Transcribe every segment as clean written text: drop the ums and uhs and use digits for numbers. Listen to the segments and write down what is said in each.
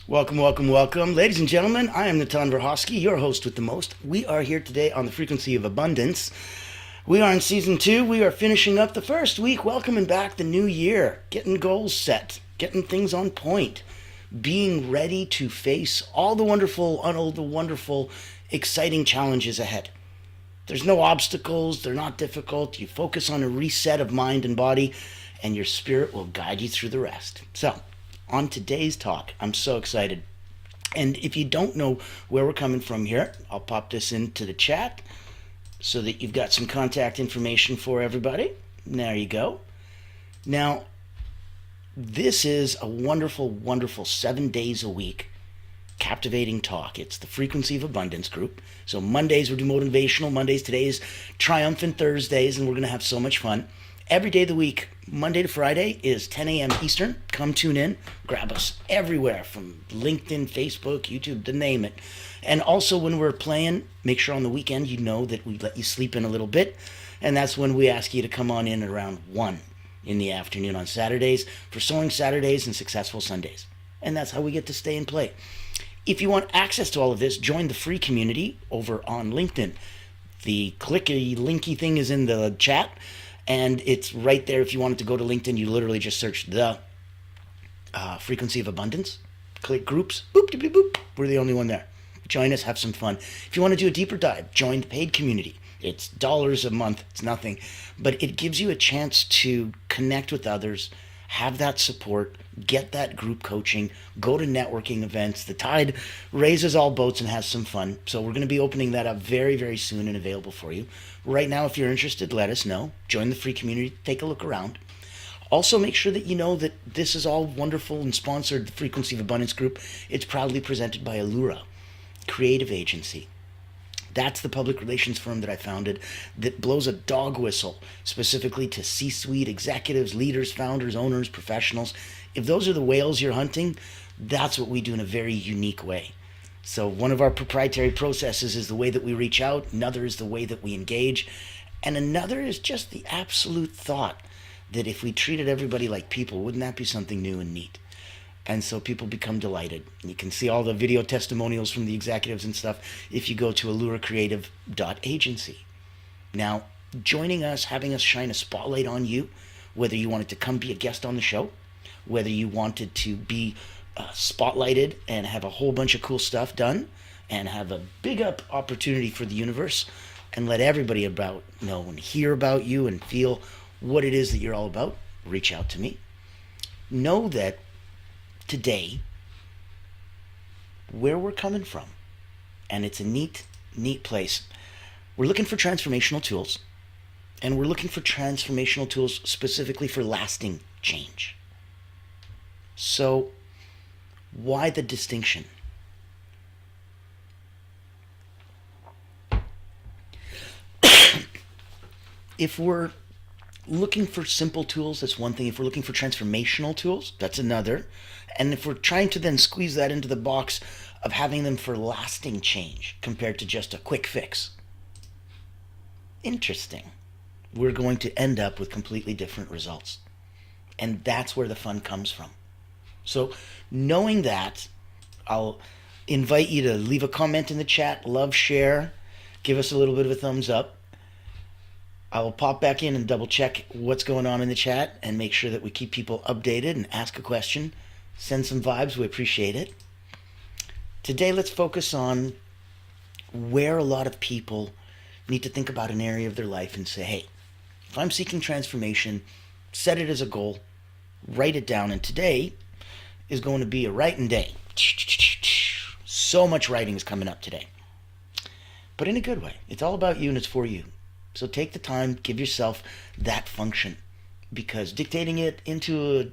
Welcome, welcome, welcome. Ladies and gentlemen, I am Natan Verhosky, your host with the most. We are here today on the Frequency of Abundance. We are in season 2. We are finishing up the first week, welcoming back the new year, getting goals set, getting things on point, being ready to face all the wonderful, exciting challenges ahead. There's no obstacles, they're not difficult. You focus on a reset of mind and body, and your spirit will guide you through the rest. So, on today's talk, I'm so excited. And if you don't know where we're coming from here, I'll pop this into the chat so that you've got some contact information for everybody. There you go. Now, this is a wonderful, wonderful 7 days a week captivating talk. It's the Frequency of Abundance group. So Mondays we do motivational. Mondays, today is triumphant Thursdays, and we're going to have so much fun. Every day of the week, Monday to Friday, is 10 a.m. Eastern. Come tune in. Grab us everywhere from LinkedIn, Facebook, YouTube, to name it. And also when we're playing, make sure on the weekend you know that we let you sleep in a little bit. And that's when we ask you to come on in around 1 in the afternoon on Saturdays for Soaring Saturdays and Successful Sundays. And that's how we get to stay and play. If you want access to all of this, join the free community over on LinkedIn. The clicky, linky thing is in the chat, and it's right there. If you wanted to go to LinkedIn, you literally just search the Frequency of Abundance, click groups, boop, boop, boop, boop. We're the only one there. Join us, have some fun. If you want to do a deeper dive, join the paid community. It's dollars a month, it's nothing, but it gives you a chance to connect with others, have that support, get that group coaching, go to networking events. The tide raises all boats and has some fun. So we're going to be opening that up very, very soon and available for you. Right now, if you're interested, let us know. Join the free community, take a look around. Also, make sure that you know that this is all wonderful and sponsored, the Frequency of Abundance group. It's proudly presented by Allura Creative Agency. That's the public relations firm that I founded that blows a dog whistle specifically to C-suite executives, leaders, founders, owners, professionals. If those are the whales you're hunting, that's what we do in a very unique way. So one of our proprietary processes is the way that we reach out. Another is the way that we engage. And another is just the absolute thought that if we treated everybody like people, wouldn't that be something new and neat? And so people become delighted. You can see all the video testimonials from the executives and stuff if you go to alluracreative.agency. Now, joining us, having us shine a spotlight on you, whether you wanted to come be a guest on the show, whether you wanted to be spotlighted and have a whole bunch of cool stuff done and have a big up opportunity for the universe and let everybody about know and hear about you and feel what it is that you're all about, reach out to me. Know that today, where we're coming from, and it's a neat place. We're looking for transformational tools, and we're looking for transformational tools specifically for lasting change. So, why the distinction? If we're looking for simple tools, that's one thing. If we're looking for transformational tools, that's another. And if we're trying to then squeeze that into the box of having them for lasting change compared to just a quick fix, interesting. We're going to end up with completely different results. And that's where the fun comes from. So knowing that, I'll invite you to leave a comment in the chat, love, share, give us a little bit of a thumbs up. I will pop back in and double check what's going on in the chat and make sure that we keep people updated and ask a question. Send some vibes, we appreciate it. Today, let's focus on where a lot of people need to think about an area of their life and say, hey, if I'm seeking transformation, set it as a goal, write it down. And today is going to be a writing day. So much writing is coming up today, but in a good way. It's all about you and it's for you. So take the time, give yourself that function, because dictating it into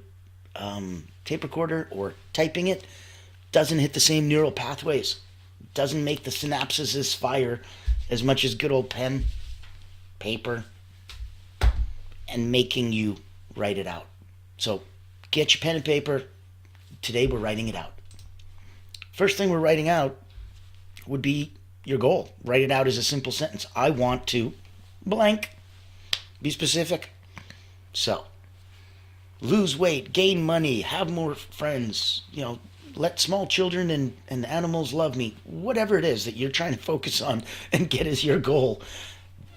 a tape recorder or typing it doesn't hit the same neural pathways, doesn't make the synapses fire as much as good old pen, paper, and making you write it out. So get your pen and paper. Today we're writing it out. First thing we're writing out would be your goal. Write it out as a simple sentence. I want to blank. Be specific. So, lose weight, gain money, have more friends, let small children and animals love me, whatever it is that you're trying to focus on and get as your goal,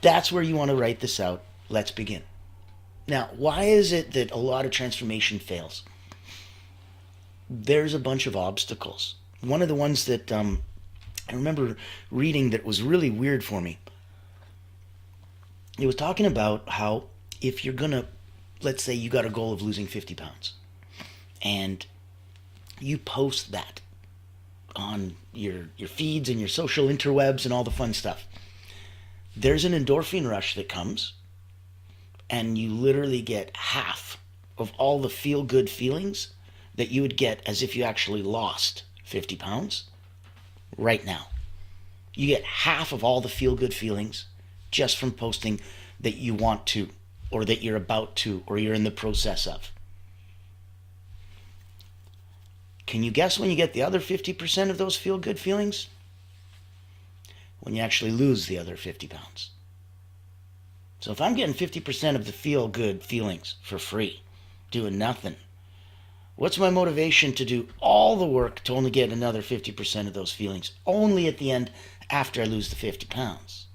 that's where you want to write this out. Let's begin. Now, why is it that a lot of transformation fails? There's a bunch of obstacles. One of the ones that I remember reading that was really weird for me, it was talking about how if you're going to, let's say you got a goal of losing 50 pounds, and you post that on your feeds and your social interwebs and all the fun stuff, there's an endorphin rush that comes, and you literally get half of all the feel-good feelings that you would get as if you actually lost 50 pounds right now. You get half of all the feel-good feelings just from posting that you want to, or that you're about to, or you're in the process of. Can you guess when you get the other 50% of those feel-good feelings? When you actually lose the other 50 pounds. So if I'm getting 50% of the feel-good feelings for free, doing nothing, what's my motivation to do all the work to only get another 50% of those feelings, only at the end after I lose the 50 pounds?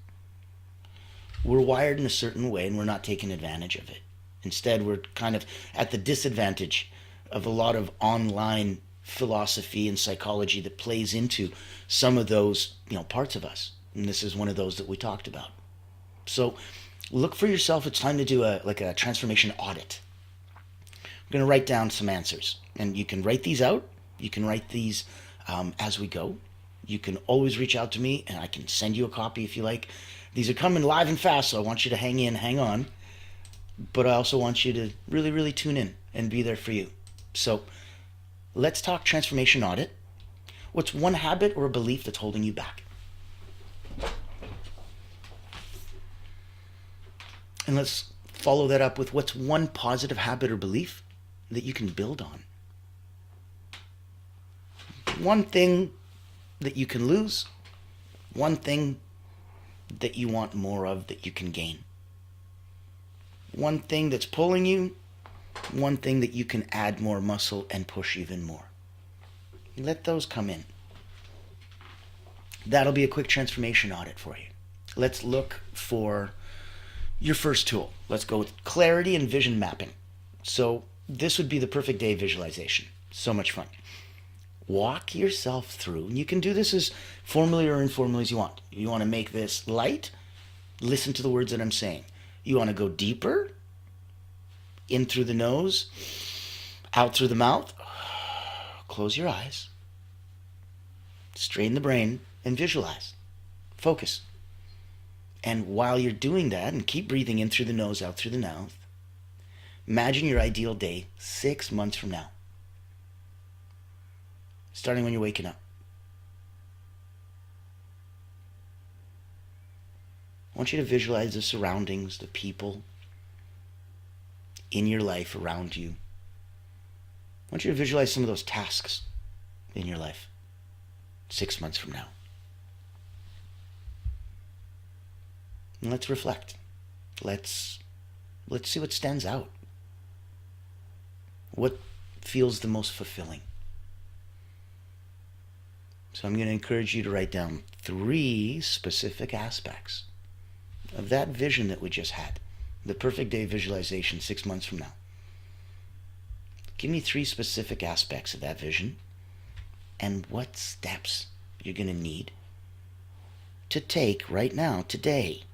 We're wired in a certain way and we're not taking advantage of it. Instead, we're kind of at the disadvantage of a lot of online philosophy and psychology that plays into some of those, parts of us. And this is one of those that we talked about. So look for yourself. It's time to do a transformation audit. I'm going to write down some answers, and you can write these out. You can write these as we go. You can always reach out to me, and I can send you a copy if you like. These are coming live and fast, so I want you to hang on. But I also want you to really, really tune in and be there for you. So let's talk transformation audit. What's one habit or a belief that's holding you back? And let's follow that up with what's one positive habit or belief that you can build on. One thing that you can lose, one thing that you want more of that you can gain. One thing that's pulling you, one thing that you can add more muscle and push even more. Let those come in. That'll be a quick transformation audit for you. Let's look for your first tool. Let's go with clarity and vision mapping. So this would be the perfect day visualization. So much fun. Walk yourself through, and you can do this as formally or informally as you want. You want to make this light? Listen to the words that I'm saying. You want to go deeper? In through the nose, out through the mouth. Close your eyes. Strain the brain and visualize. Focus. And while you're doing that, and keep breathing in through the nose, out through the mouth, imagine your ideal day 6 months from now. Starting when you're waking up. I want you to visualize the surroundings, the people in your life around you. I want you to visualize some of those tasks in your life 6 months from now. And let's reflect. Let's see what stands out. What feels the most fulfilling? So I'm going to encourage you to write down 3 specific aspects of that vision that we just had. The perfect day visualization 6 months from now. Give me 3 specific aspects of that vision and what steps you're going to need to take right now, today.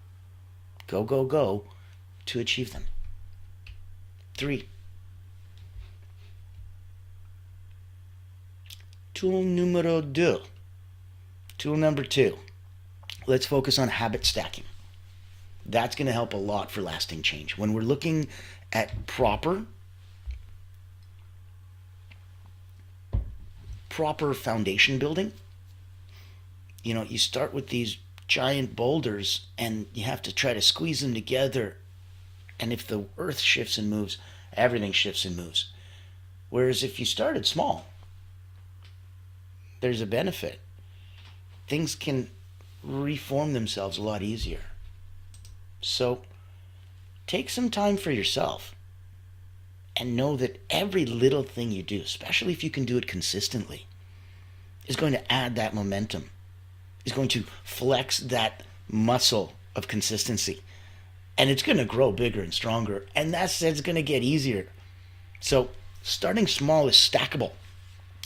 Go, to achieve them. 3. Tool numero 2. Tool number 2. Let's focus on habit stacking. That's going to help a lot for lasting change. When we're looking at proper foundation building, you start with these giant boulders and you have to try to squeeze them together. And if the earth shifts and moves, everything shifts and moves. Whereas if you started small, there's a benefit. Things can reform themselves a lot easier. So take some time for yourself and know that every little thing you do, especially if you can do it consistently, is going to add that momentum, is going to flex that muscle of consistency. And it's going to grow bigger and stronger. And that's it's going to get easier. So starting small is stackable.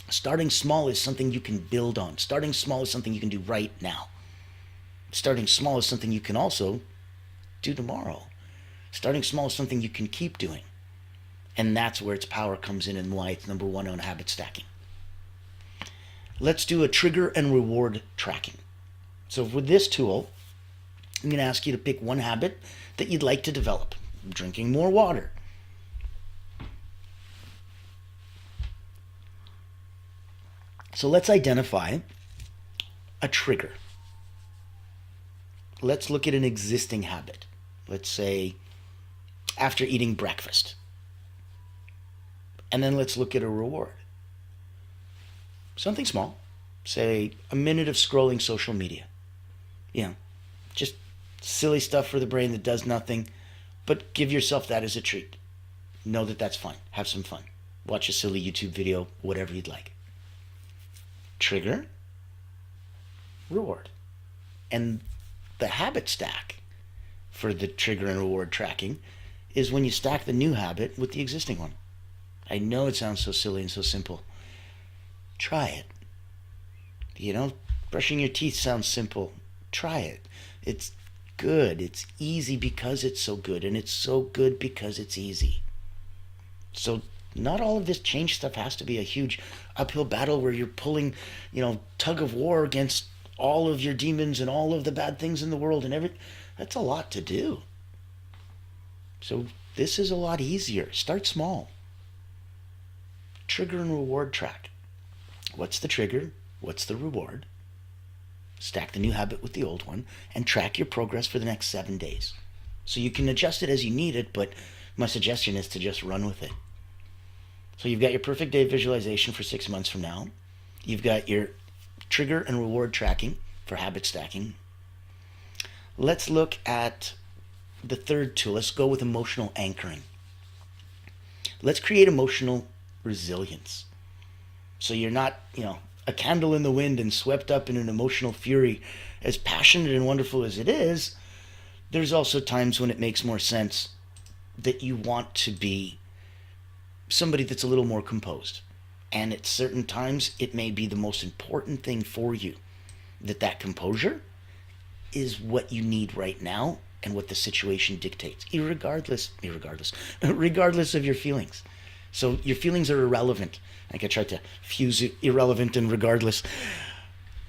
Starting small is something you can build on. Starting small is something you can do right now. Starting small is something you can also do tomorrow. Starting small is something you can keep doing. And that's where its power comes in and why it's number one on habit stacking. Let's do a trigger and reward tracking. So with this tool, I'm going to ask you to pick one habit that you'd like to develop. Drinking more water. So let's identify a trigger. Let's look at an existing habit. Let's say after eating breakfast. And then let's look at a reward. Something small. Say a minute of scrolling social media. Just silly stuff for the brain that does nothing, but give yourself that as a treat. Know that that's fun. Have some fun. Watch a silly YouTube video, whatever you'd like. Trigger, reward. And the habit stack for the trigger and reward tracking is when you stack the new habit with the existing one. I know it sounds so silly and so simple. Try it. Brushing your teeth sounds simple. Try it. It's good. It's easy because it's so good, and it's so good because it's easy. So not all of this change stuff has to be a huge uphill battle where you're pulling, tug of war against all of your demons and all of the bad things in the world and everything. That's a lot to do. So this is a lot easier. Start small. Trigger and reward track. What's the trigger? What's the reward? Stack the new habit with the old one and track your progress for the next 7 days. So you can adjust it as you need it, but my suggestion is to just run with it. So you've got your perfect day visualization for 6 months from now. You've got your trigger and reward tracking for habit stacking. Let's look at the third tool. Let's go with emotional anchoring. Let's create emotional resilience. So you're not, a candle in the wind and swept up in an emotional fury. As passionate and wonderful as it is, there's also times when it makes more sense that you want to be somebody that's a little more composed. And at certain times, it may be the most important thing for you that composure is what you need right now and what the situation dictates, regardless of your feelings. So your feelings are irrelevant. Like I tried to fuse irrelevant and regardless.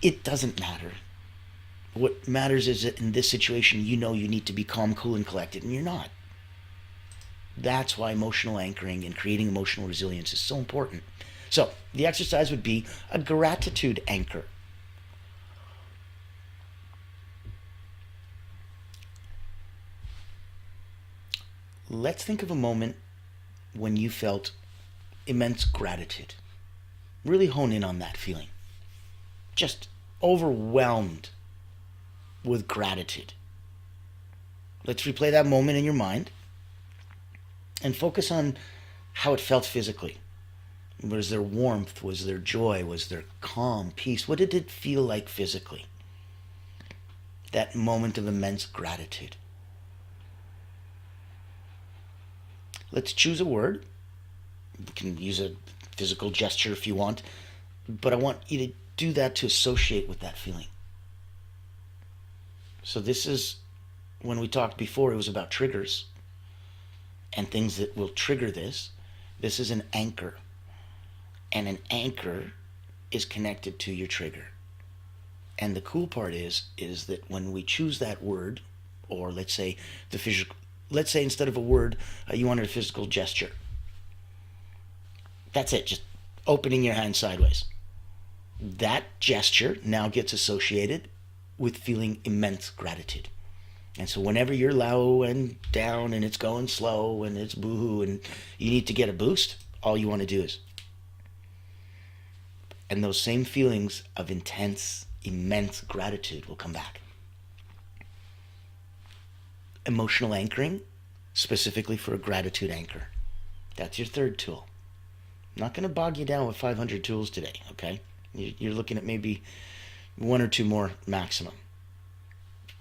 It doesn't matter. What matters is that in this situation, you need to be calm, cool, and collected, and you're not. That's why emotional anchoring and creating emotional resilience is so important. So the exercise would be a gratitude anchor. Let's think of a moment when you felt immense gratitude. Really hone in on that feeling. Just overwhelmed with gratitude. Let's replay that moment in your mind and focus on how it felt physically. Was there warmth? Was there joy? Was there calm, peace? What did it feel like physically? That moment of immense gratitude. Let's choose a word. You can use a physical gesture if you want, but I want you to do that to associate with that feeling. So this is, when we talked before, it was about triggers and things that will trigger this. This is an anchor. And an anchor is connected to your trigger. And the cool part is that when we choose that word, or let's say instead of a word, you wanted a physical gesture. That's it, just opening your hand sideways. That gesture now gets associated with feeling immense gratitude. And so whenever you're low and down and it's going slow and it's boohoo and you need to get a boost, all you want to do is. And those same feelings of intense, immense gratitude will come back. Emotional anchoring, specifically for a gratitude anchor. That's your third tool. I'm not going to bog you down with 500 tools today, okay? You're looking at maybe one or two more maximum.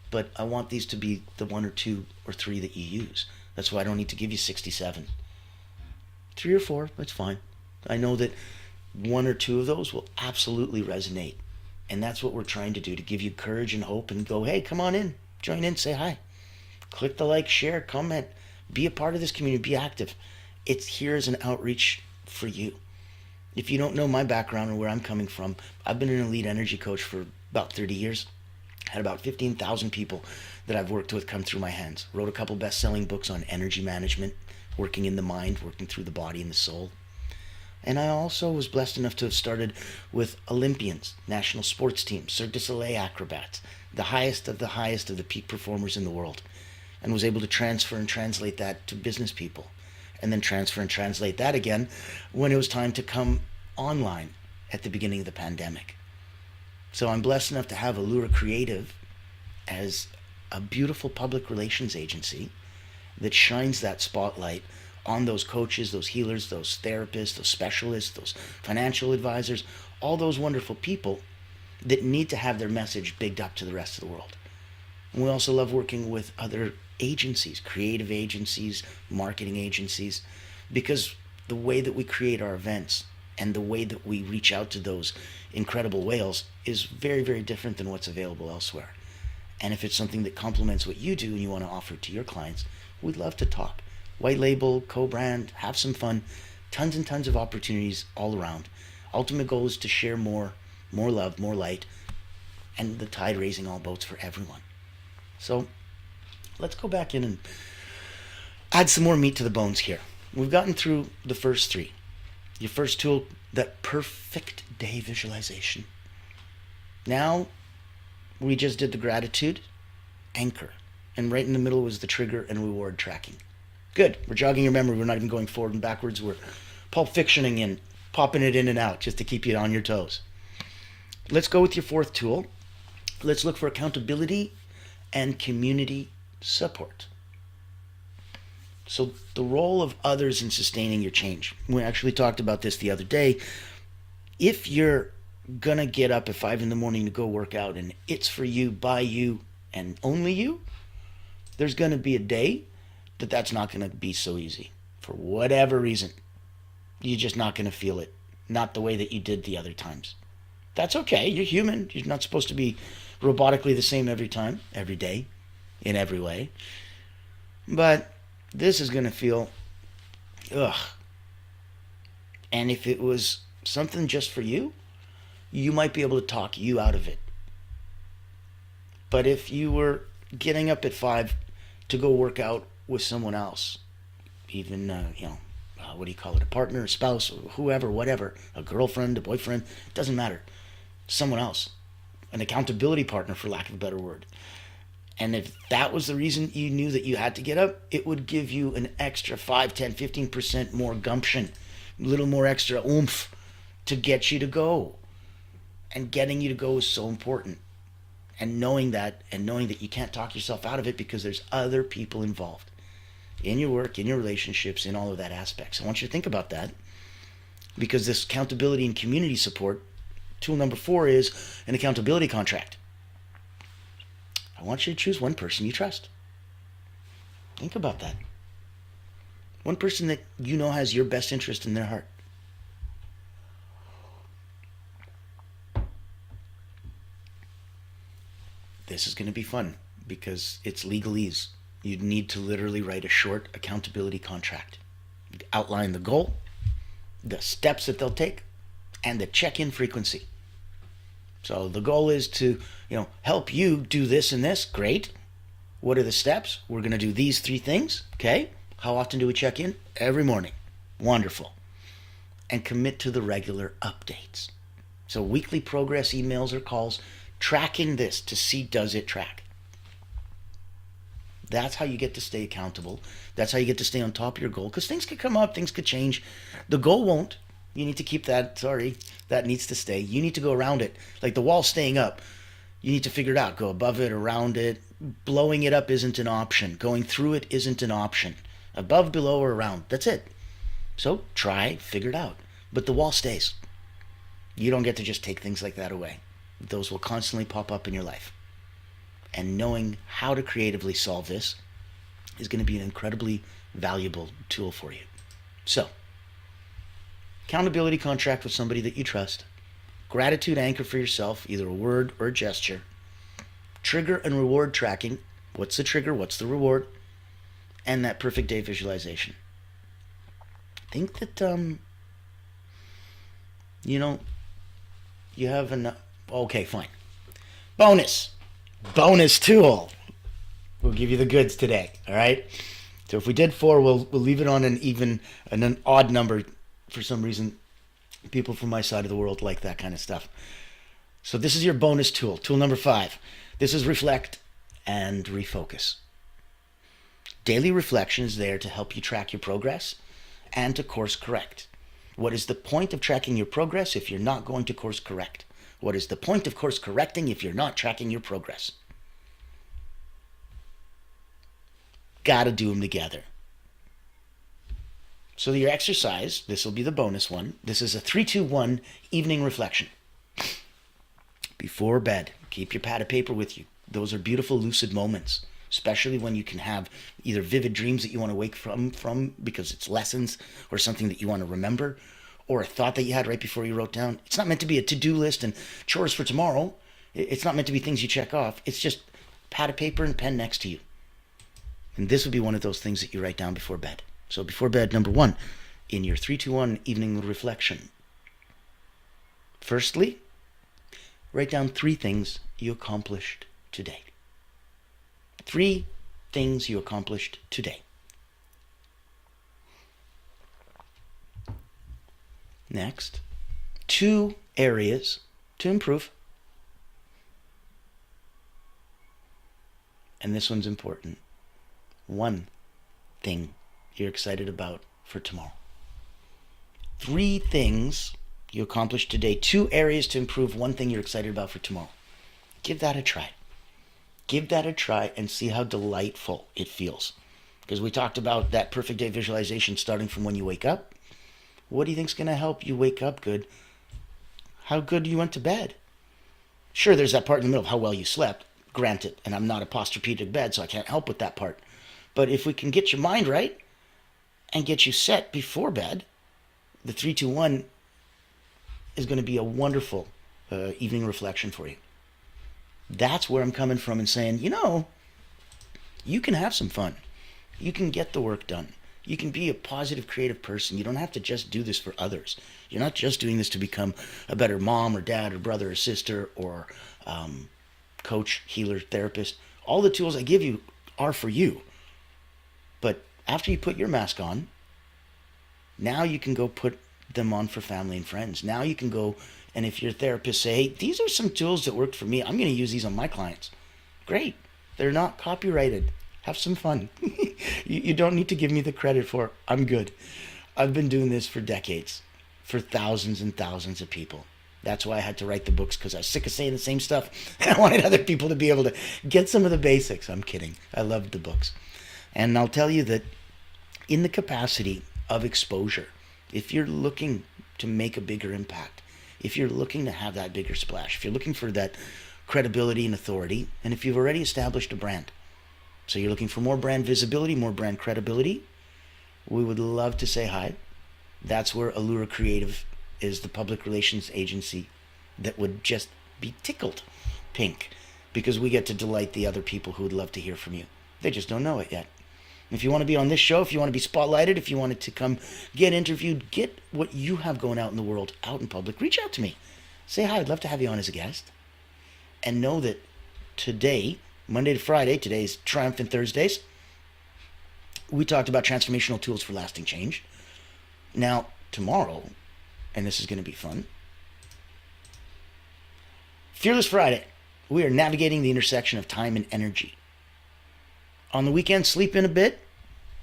But I want these to be the one or two or three that you use. That's why I don't need to give you 67. 3 or 4, that's fine. I know that one or two of those will absolutely resonate. And that's what we're trying to do, to give you courage and hope and go, hey, come on in, join in, say hi. Click the like, share, comment, be a part of this community, be active. It's here as an outreach for you. If you don't know my background and where I'm coming from, I've been an elite energy coach for about 30 years. Had about 15,000 people that I've worked with come through my hands. Wrote a couple best-selling books on energy management, working in the mind, working through the body and the soul. And I also was blessed enough to have started with Olympians, national sports teams, Cirque du Soleil acrobats, the highest of the peak performers in the world, and was able to transfer and translate that to business people, and then transfer and translate that again when it was time to come online at the beginning of the pandemic. So I'm blessed enough to have Allura Creative as a beautiful public relations agency that shines that spotlight on those coaches, those healers, those therapists, those specialists, those financial advisors, all those wonderful people that need to have their message bigged up to the rest of the world. And we also love working with other agencies, creative agencies, marketing agencies, because the way that we create our events and the way that we reach out to those incredible whales is very, very different than what's available elsewhere. And if it's something that complements what you do and you want to offer to your clients, we'd love to talk. White label, co-brand, have some fun, tons and tons of opportunities all around. Ultimate goal is to share more love, more light, and the tide raising all boats for everyone. So let's go back in and add some more meat to the bones here. We've gotten through the first 3. Your first tool, that perfect day visualization. Now, we just did the gratitude, anchor, and right in the middle was the trigger and reward tracking. Good, we're jogging your memory. We're not even going forward and backwards. We're pulp fictioning in, popping it in and out just to keep you on your toes. Let's go with your 4th tool. Let's look for accountability and community support. So the role of others in sustaining your change. We actually talked about this the other day. If you're going to get up at 5 in the morning to go work out and it's for you, by you, and only you, there's going to be a day that's not going to be so easy. For whatever reason, you're just not going to feel it. Not the way that you did the other times. That's okay. You're human. You're not supposed to be robotically the same every time, every day, in every way. But this is going to feel, ugh. And if it was something just for you, you might be able to talk you out of it. But if you were getting up at 5 to go work out with someone else, even, what do you call it, a partner, a spouse, whoever, whatever, a girlfriend, a boyfriend, it doesn't matter. Someone else, an accountability partner, for lack of a better word. And if that was the reason you knew that you had to get up, it would give you an extra 5, 10, 15% more gumption, a little more extra oomph to get you to go. And getting you to go is so important. And knowing that you can't talk yourself out of it because there's other people involved in your work, in your relationships, in all of that aspects. I want you to think about that, because this accountability and community support, tool number 4 is an accountability contract. I want you to choose one person you trust. Think about that. One person that you know has your best interest in their heart. This is going to be fun because it's legalese. You need to literally write a short accountability contract. Outline the goal, the steps that they'll take, and the check-in frequency. So the goal is to, help you do this and this. Great. What are the steps? We're going to do these 3 things. Okay. How often do we check in? Every morning. Wonderful. And commit to the regular updates. So weekly progress emails or calls, tracking this to see, does it track? That's how you get to stay accountable. That's how you get to stay on top of your goal, because things could come up, things could change. The goal won't. You need to keep that, that needs to stay. You need to go around it. Like the wall staying up, you need to figure it out. Go above it, around it. Blowing it up isn't an option. Going through it isn't an option. Above, below, or around. That's it. So try, figure it out. But the wall stays. You don't get to just take things like that away. Those will constantly pop up in your life. And knowing how to creatively solve this is going to be an incredibly valuable tool for you. So, accountability contract with somebody that you trust. Gratitude anchor for yourself, either a word or a gesture. Trigger and reward tracking. What's the trigger? What's the reward? And that perfect day visualization. I think that, you have enough. Okay, fine. Bonus tool. We'll give you the goods today, all right? So if we did 4, we'll leave it on an odd number. For some reason, people from my side of the world like that kind of stuff. So this is your bonus tool, tool number 5. This is reflect and refocus. Daily reflection is there to help you track your progress and to course correct. What is the point of tracking your progress if you're not going to course correct? What is the point of course correcting if you're not tracking your progress? Gotta do them together. So your exercise, this will be the bonus one. This is a 3-2-1 evening reflection. Before bed, keep your pad of paper with you. Those are beautiful lucid moments, especially when you can have either vivid dreams that you want to wake from because it's lessons or something that you want to remember, or a thought that you had right before you wrote down. It's not meant to be a to-do list and chores for tomorrow. It's not meant to be things you check off. It's just pad of paper and pen next to you. And this would be one of those things that you write down before bed. So before bed, number 1, in your 3-2-1 evening reflection. Firstly, write down 3 things you accomplished today. 3 things you accomplished today. Next, 2 areas to improve. And this one's important. 1 thing you're excited about for tomorrow. 3 things you accomplished today. 2 areas to improve. 1 thing you're excited about for tomorrow. Give that a try. Give that a try and see how delightful it feels. Because we talked about that perfect day visualization starting from when you wake up. What do you think's going to help you wake up good? How good you went to bed. Sure, there's that part in the middle of how well you slept. Granted, and I'm not a posturepedic bed, so I can't help with that part. But if we can get your mind right and get you set before bed, the 3-2-1 is going to be a wonderful evening reflection for you. That's where I'm coming from and saying, you can have some fun. You can get the work done. You can be a positive, creative person. You don't have to just do this for others. You're not just doing this to become a better mom or dad or brother or sister or coach, healer, therapist. All the tools I give you are for you. But after you put your mask on, now you can go put them on for family and friends. Now you can go, and if your therapist say, hey, these are some tools that worked for me. I'm going to use these on my clients. Great. They're not copyrighted. Have some fun. You don't need to give me the credit for it. I'm good. I've been doing this for decades, for thousands and thousands of people. That's why I had to write the books, because I was sick of saying the same stuff. I wanted other people to be able to get some of the basics. I'm kidding. I loved the books. And I'll tell you that in the capacity of exposure, if you're looking to make a bigger impact, if you're looking to have that bigger splash, if you're looking for that credibility and authority, and if you've already established a brand, so you're looking for more brand visibility, more brand credibility, we would love to say hi. That's where Allura Creative is, the public relations agency that would just be tickled pink, because we get to delight the other people who would love to hear from you. They just don't know it yet. If you want to be on this show, if you want to be spotlighted, if you wanted to come get interviewed, get what you have going out in the world, out in public, reach out to me. Say hi, I'd love to have you on as a guest. And know that today, Monday to Friday, today's Triumphant Thursdays, we talked about transformational tools for lasting change. Now, tomorrow, and this is going to be fun, Fearless Friday, we are navigating the intersection of time and energy. On the weekend, sleep in a bit,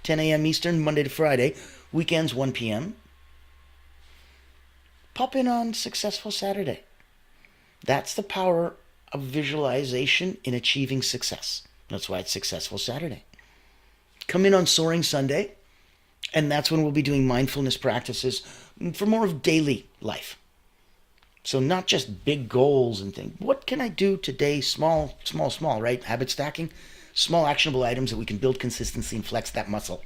10 a.m. Eastern, Monday to Friday. Weekends, 1 p.m. Pop in on Successful Saturday. That's the power of visualization in achieving success. That's why it's Successful Saturday. Come in on Soaring Sunday, and that's when we'll be doing mindfulness practices for more of daily life. So not just big goals and things. What can I do today? Small, small, small, right? Habit stacking. Small actionable items that we can build consistency and flex that muscle.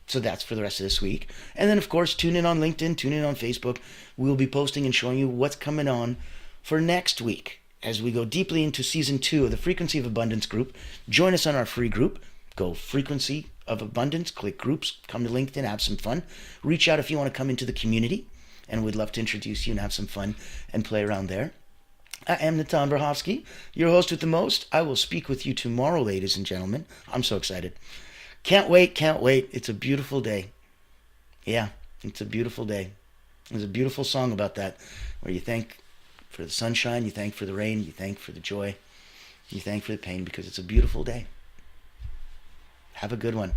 So that's for the rest of this week. And then, of course, tune in on LinkedIn, tune in on Facebook. We'll be posting and showing you what's coming on for next week as we go deeply into season 2 of the Frequency of Abundance group. Join us on our free group. Go Frequency of Abundance, click groups, come to LinkedIn, have some fun. Reach out if you want to come into the community, and we'd love to introduce you and have some fun and play around there. I am Natan Verhovsky, your host with the most. I will speak with you tomorrow, ladies and gentlemen. I'm so excited. Can't wait, can't wait. It's a beautiful day. Yeah, it's a beautiful day. There's a beautiful song about that where you thank for the sunshine, you thank for the rain, you thank for the joy, you thank for the pain because it's a beautiful day. Have a good one.